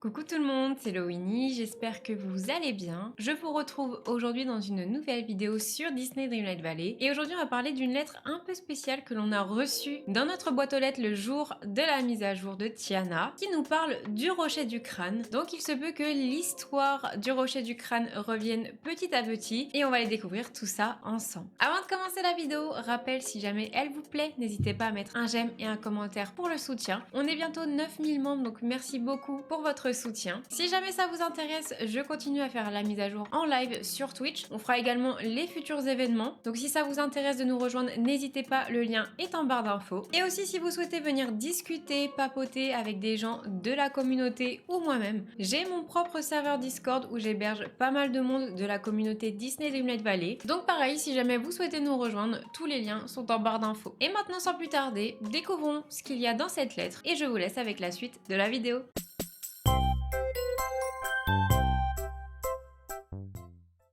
Coucou tout le monde, c'est Lowini, j'espère que vous allez bien. Je vous retrouve aujourd'hui dans une nouvelle vidéo sur Disney Dreamlight Valley et aujourd'hui on va parler d'une lettre un peu spéciale que l'on a reçue dans notre boîte aux lettres le jour de la mise à jour de Tiana qui nous parle du rocher du crâne. Donc il se peut que l'histoire du rocher du crâne revienne petit à petit et on va aller découvrir tout ça ensemble. Avant de commencer la vidéo, rappel si jamais elle vous plaît, n'hésitez pas à mettre un j'aime et un commentaire pour le soutien. On est bientôt 9000 membres donc merci beaucoup pour votre soutien. Si jamais ça vous intéresse, je continue à faire la mise à jour en live sur Twitch. On fera également les futurs événements. Donc si ça vous intéresse de nous rejoindre, n'hésitez pas, le lien est en barre d'infos. Et aussi si vous souhaitez venir discuter, papoter avec des gens de la communauté ou moi-même, j'ai mon propre serveur Discord où j'héberge pas mal de monde de la communauté Disney Dreamlight Valley. Donc pareil, si jamais vous souhaitez nous rejoindre, tous les liens sont en barre d'infos. Et maintenant sans plus tarder, découvrons ce qu'il y a dans cette lettre et je vous laisse avec la suite de la vidéo.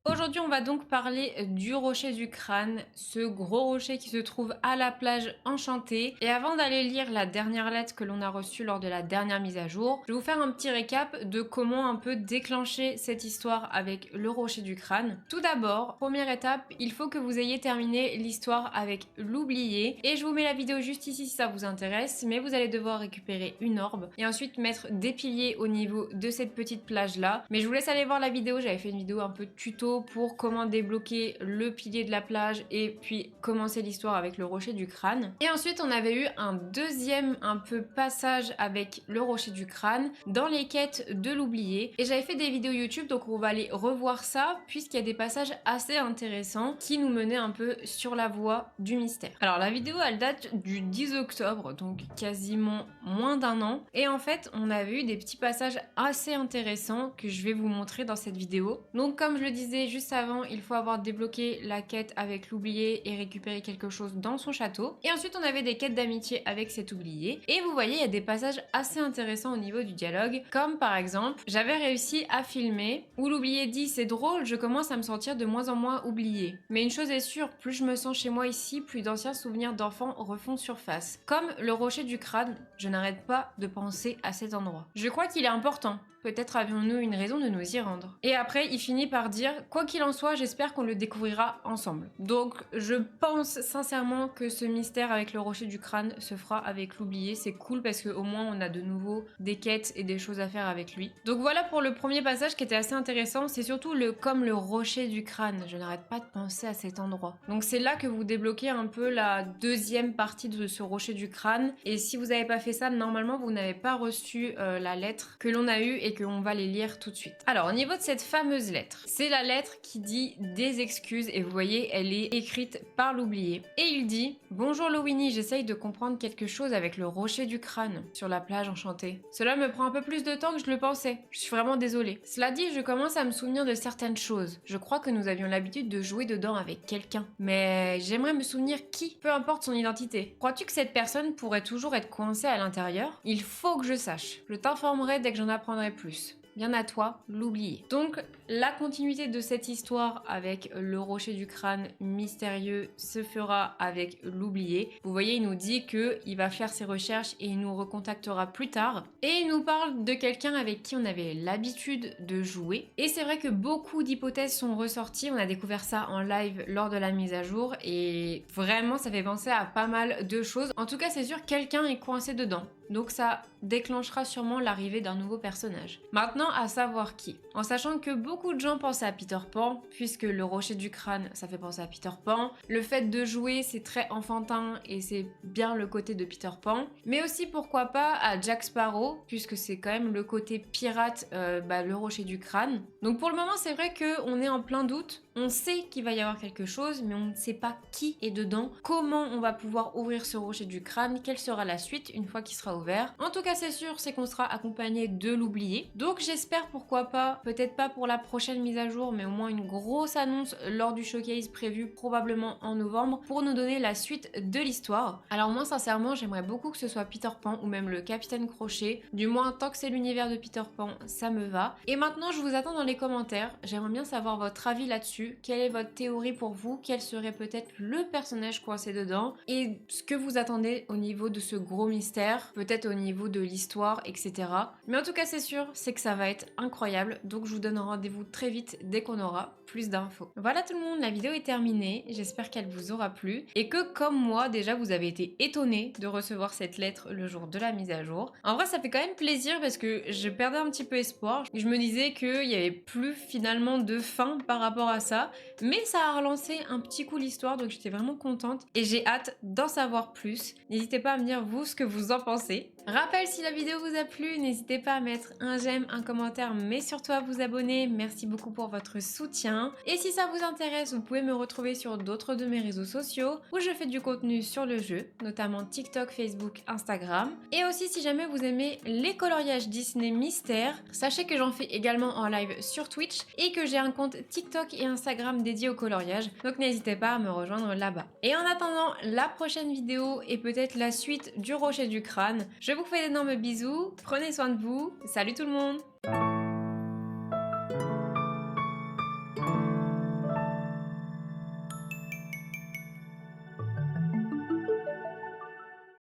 Aujourd'hui, on va donc parler du rocher du crâne, ce gros rocher qui se trouve à la plage enchantée. Et avant d'aller lire la dernière lettre que l'on a reçue lors de la dernière mise à jour, je vais vous faire un petit récap de comment un peu déclencher cette histoire avec le rocher du crâne. Tout d'abord, première étape, il faut que vous ayez terminé l'histoire avec l'oublié. Et je vous mets la vidéo juste ici si ça vous intéresse, mais vous allez devoir récupérer une orbe et ensuite mettre des piliers au niveau de cette petite plage là. Mais je vous laisse aller voir la vidéo, j'avais fait une vidéo un peu tuto pour comment débloquer le pilier de la plage et puis commencer l'histoire avec le rocher du crâne. Et ensuite on avait eu un deuxième un peu passage avec le rocher du crâne dans les quêtes de l'oublié et j'avais fait des vidéos YouTube donc on va aller revoir ça puisqu'il y a des passages assez intéressants qui nous menaient un peu sur la voie du mystère. Alors la vidéo elle date du 10 octobre donc quasiment moins d'un an et en fait on avait eu des petits passages assez intéressants que je vais vous montrer dans cette vidéo. Donc comme je le disais juste avant, il faut avoir débloqué la quête avec l'oublié et récupérer quelque chose dans son château. Et ensuite, on avait des quêtes d'amitié avec cet oublié. Et vous voyez, il y a des passages assez intéressants au niveau du dialogue. Comme par exemple, j'avais réussi à filmer où l'oublié dit « C'est drôle, je commence à me sentir de moins en moins oublié. Mais une chose est sûre, plus je me sens chez moi ici, plus d'anciens souvenirs d'enfants refont surface. Comme le rocher du crâne, je n'arrête pas de penser à cet endroit. Je crois qu'il est important. Peut-être avions-nous une raison de nous y rendre. » Et après, il finit par dire « Quoi qu'il en soit, j'espère qu'on le découvrira ensemble. » Donc, je pense sincèrement que ce mystère avec le rocher du crâne se fera avec l'oublié. C'est cool parce qu'au moins, on a de nouveau des quêtes et des choses à faire avec lui. Donc voilà pour le premier passage qui était assez intéressant. C'est surtout comme le rocher du crâne. Je n'arrête pas de penser à cet endroit. Donc c'est là que vous débloquez un peu la deuxième partie de ce rocher du crâne. Et si vous n'avez pas fait ça, normalement, vous n'avez pas reçu la lettre que l'on a eue et qu'on va les lire tout de suite. Alors au niveau de cette fameuse lettre, c'est la lettre qui dit des excuses et vous voyez elle est écrite par l'oublié. Et il dit « Bonjour Lowini, j'essaye de comprendre quelque chose avec le rocher du crâne sur la plage enchantée. Cela me prend un peu plus de temps que je le pensais. Je suis vraiment désolée. Cela dit, je commence à me souvenir de certaines choses. Je crois que nous avions l'habitude de jouer dedans avec quelqu'un. Mais j'aimerais me souvenir qui, peu importe son identité. Crois-tu que cette personne pourrait toujours être coincée à l'intérieur? Il faut que je sache. Je t'informerai dès que j'en apprendrai plus. Bien à toi, l'oublier. » Donc, la continuité de cette histoire avec le rocher du crâne mystérieux se fera avec l'oublié. Vous voyez, il nous dit qu'il va faire ses recherches et il nous recontactera plus tard. Et il nous parle de quelqu'un avec qui on avait l'habitude de jouer. Et c'est vrai que beaucoup d'hypothèses sont ressorties. On a découvert ça en live lors de la mise à jour. Et vraiment, ça fait penser à pas mal de choses. En tout cas, c'est sûr, quelqu'un est coincé dedans. Donc ça déclenchera sûrement l'arrivée d'un nouveau personnage. Maintenant, à savoir qui. En sachant que beaucoup de gens pensent à Peter Pan, puisque le rocher du crâne, ça fait penser à Peter Pan. Le fait de jouer, c'est très enfantin et c'est bien le côté de Peter Pan. Mais aussi, pourquoi pas, à Jack Sparrow, puisque c'est quand même le côté pirate, le rocher du crâne. Donc pour le moment, c'est vrai qu'on est en plein doute. On sait qu'il va y avoir quelque chose, mais on ne sait pas qui est dedans, comment on va pouvoir ouvrir ce rocher du crâne, quelle sera la suite une fois qu'il sera ouvert. En tout cas, c'est sûr, c'est qu'on sera accompagné de l'oublié. Donc j'espère, pourquoi pas, peut-être pas pour la prochaine mise à jour, mais au moins une grosse annonce lors du showcase prévu probablement en novembre pour nous donner la suite de l'histoire. Alors moi, sincèrement, j'aimerais beaucoup que ce soit Peter Pan ou même le Capitaine Crochet. Du moins, tant que c'est l'univers de Peter Pan, ça me va. Et maintenant, je vous attends dans les commentaires. J'aimerais bien savoir votre avis là-dessus. Quelle est votre théorie pour vous? Quel serait peut-être le personnage coincé dedans? Et ce que vous attendez au niveau de ce gros mystère? Peut-être peut-être au niveau de l'histoire, etc. Mais en tout cas, c'est sûr, c'est que ça va être incroyable. Donc je vous donne rendez-vous très vite dès qu'on aura plus d'infos. Voilà tout le monde, la vidéo est terminée. J'espère qu'elle vous aura plu et que comme moi, déjà, vous avez été étonnés de recevoir cette lettre le jour de la mise à jour. En vrai, ça fait quand même plaisir parce que je perdais un petit peu espoir. Je me disais qu'il n'y avait plus finalement de fin par rapport à ça. Mais ça a relancé un petit coup l'histoire, donc j'étais vraiment contente et j'ai hâte d'en savoir plus. N'hésitez pas à me dire vous ce que vous en pensez. Rappel, si la vidéo vous a plu, n'hésitez pas à mettre un j'aime, un commentaire, mais surtout à vous abonner. Merci beaucoup pour votre soutien. Et si ça vous intéresse, vous pouvez me retrouver sur d'autres de mes réseaux sociaux où je fais du contenu sur le jeu, notamment TikTok, Facebook, Instagram. Et aussi si jamais vous aimez les coloriages Disney mystères, sachez que j'en fais également en live sur Twitch et que j'ai un compte TikTok et Instagram dédié au coloriage. Donc n'hésitez pas à me rejoindre là-bas. Et en attendant la prochaine vidéo et peut-être la suite du rocher du crâne, je vous fais d'énormes bisous, prenez soin de vous, salut tout le monde!